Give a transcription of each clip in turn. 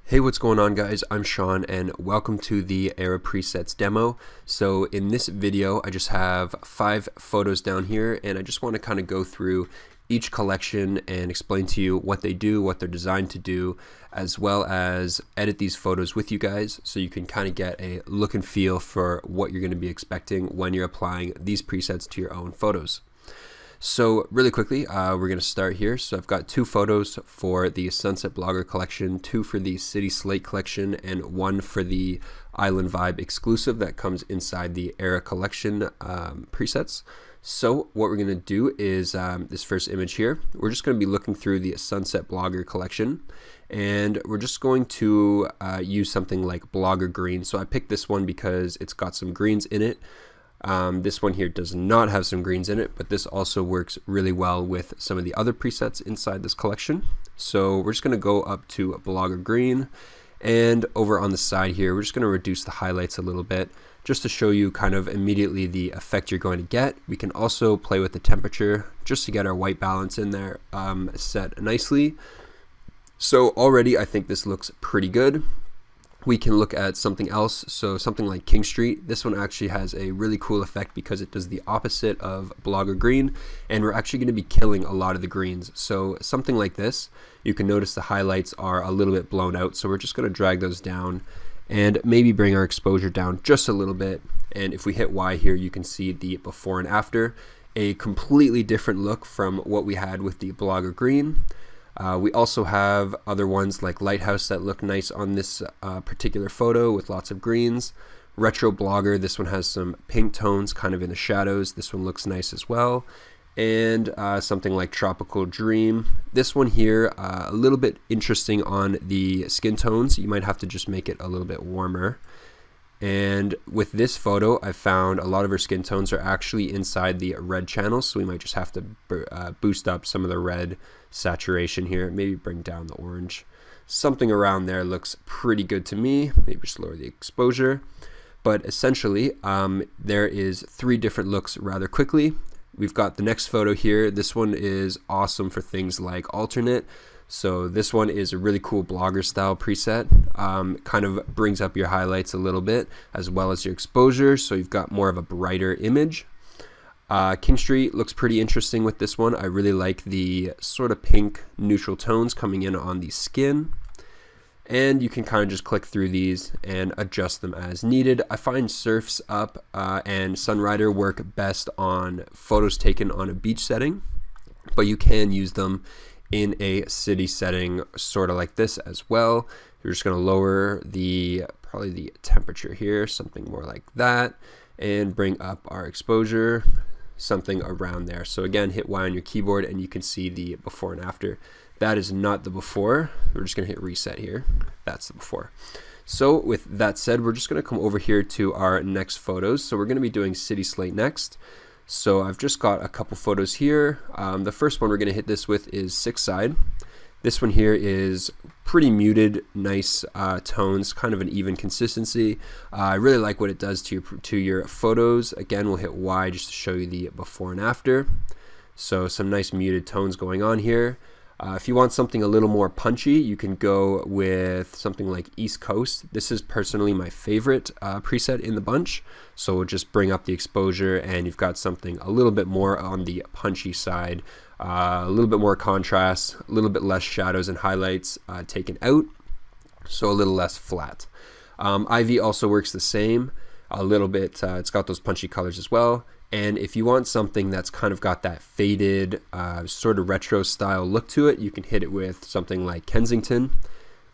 Hey, what's going on, guys? I'm Sean and welcome to the Erah presets demo. So in this video I just have 5 photos down here and I just want to kind of go through each collection and explain to you what they do, what they're designed to do, as well as edit these photos with you guys so you can kind of get a look and feel for what you're going to be expecting when you're applying these presets to your own photos. So really quickly, we're going to start here. So I've got 2 photos for the Sunset Blogger collection, 2 for the City Slate collection, and 1 for the Island Vibe exclusive that comes inside the Erah collection presets. So what we're going to do is this first image here, we're just going to be looking through the Sunset Blogger collection, and we're just going to use something like Blogger Green. So I picked this one because it's got some greens in it. This one here does not have some greens in it, but this also works really well with some of the other presets inside this collection. So we're just going to go up to Blogger Green, and over on the side here we're just going to reduce the highlights a little bit just to show you kind of immediately the effect you're going to get. We can also play with the temperature just to get our white balance in there set nicely. So already I think this looks pretty good. We can look at something else, so something like King Street. This one actually has a really cool effect because it does the opposite of Blogger Green, and we're actually going to be killing a lot of the greens. So something like this, you can notice the highlights are a little bit blown out, so we're just going to drag those down and maybe bring our exposure down just a little bit. And if we hit Y here, you can see the before and after, a completely different look from what we had with the Blogger Green. We also have other ones like Lighthouse that look nice on this particular photo with lots of greens. Retro Blogger, this one has some pink tones kind of in the shadows. This one looks nice as well. And something like Tropical Dream. This one here, a little bit interesting on the skin tones. You might have to just make it a little bit warmer. And with this photo, I found a lot of her skin tones are actually inside the red channels, so we might just have to boost up some of the red saturation here, maybe bring down the orange. Something around there looks pretty good to me. Maybe just lower the exposure. But essentially, there is 3 different looks rather quickly. We've got the next photo here. This one is awesome for things like alternate. So this one is a really cool blogger style preset. Kind of brings up your highlights a little bit as well as your exposure, so you've got more of a brighter image. King Street looks pretty interesting with this one. I really like the sort of pink neutral tones coming in on the skin. And you can kind of just click through these and adjust them as needed. I find Surf's Up and Sunrider work best on photos taken on a beach setting, but you can use them in a city setting sort of like this as well. You're just going to lower probably the temperature here, something more like that, and bring up our exposure, something around there. So again, hit Y on your keyboard and you can see the before and after. That is not the before. We're just going to hit reset here. That's the before. So with that said, we're just going to come over here to our next photos. So we're going to be doing City Slate next. So I've just got a couple photos here. The first one we're going to hit this with is Six Side. This one here is pretty muted, nice tones, kind of an even consistency. I really like what it does to your photos. Again, we'll hit Y just to show you the before and after. So some nice muted tones going on here. If you want something a little more punchy, you can go with something like East Coast. This is personally my favorite preset in the bunch. So we'll just bring up the exposure and you've got something a little bit more on the punchy side, a little bit more contrast, a little bit less shadows and highlights taken out, so a little less flat. Ivy also works the same, a little bit, it's got those punchy colors as well. And if you want something that's kind of got that faded sort of retro style look to it, you can hit it with something like Kensington.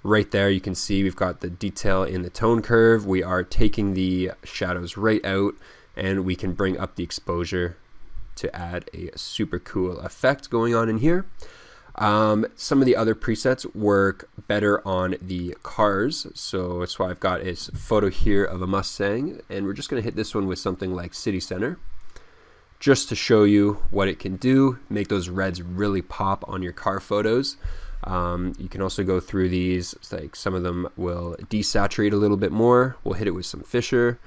Right there you can see we've got the detail in the tone curve. We are taking the shadows right out and we can bring up the exposure to add a super cool effect going on in here. Some of the other presets work better on the cars, so that's why I've got a photo here of a Mustang, and we're just going to hit this one with something like City Center just to show you what it can do, make those reds really pop on your car photos. You can also go through these, like some of them will desaturate a little bit more. We'll hit it with some Fisher.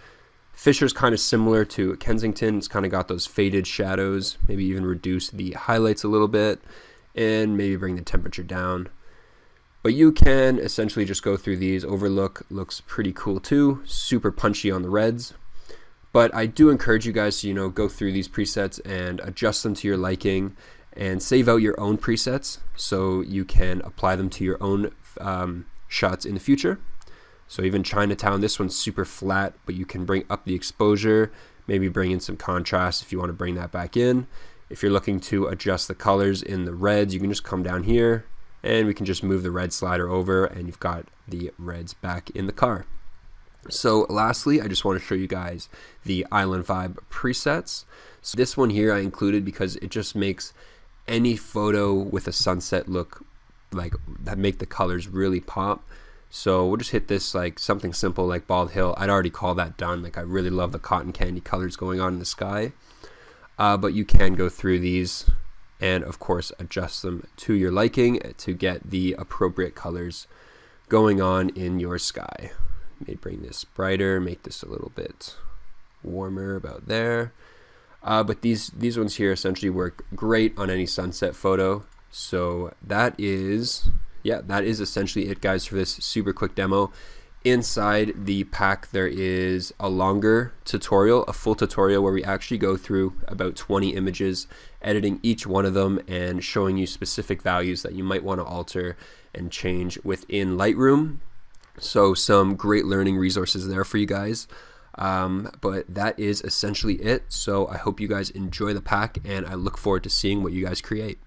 Fisher's kind of similar to Kensington. It's kind of got those faded shadows, maybe even reduce the highlights a little bit and maybe bring the temperature down. But you can essentially just go through these. Overlook looks pretty cool too, super punchy on the reds. But I do encourage you guys to, go through these presets and adjust them to your liking and save out your own presets so you can apply them to your own shots in the future. So even Chinatown, this one's super flat, but you can bring up the exposure, maybe bring in some contrast if you want to bring that back in. If you're looking to adjust the colors in the reds, you can just come down here and we can just move the red slider over and you've got the reds back in the car. So lastly, I just want to show you guys the Island Vibe presets. So this one here I included because it just makes any photo with a sunset look like that, make the colors really pop. So we'll just hit this like something simple like Bald Hill. I'd already call that done. Like I really love the cotton candy colors going on in the sky. But you can go through these and of course adjust them to your liking to get the appropriate colors going on in your sky. May bring this brighter, make this a little bit warmer about there. But these ones here essentially work great on any sunset photo. So that is essentially it, guys, for this super quick demo. Inside the pack there is a longer tutorial, a full tutorial where we actually go through about 20 images, editing each one of them and showing you specific values that you might want to alter and change within Lightroom. So some great learning resources there for you guys. But that is essentially it. So I hope you guys enjoy the pack and I look forward to seeing what you guys create.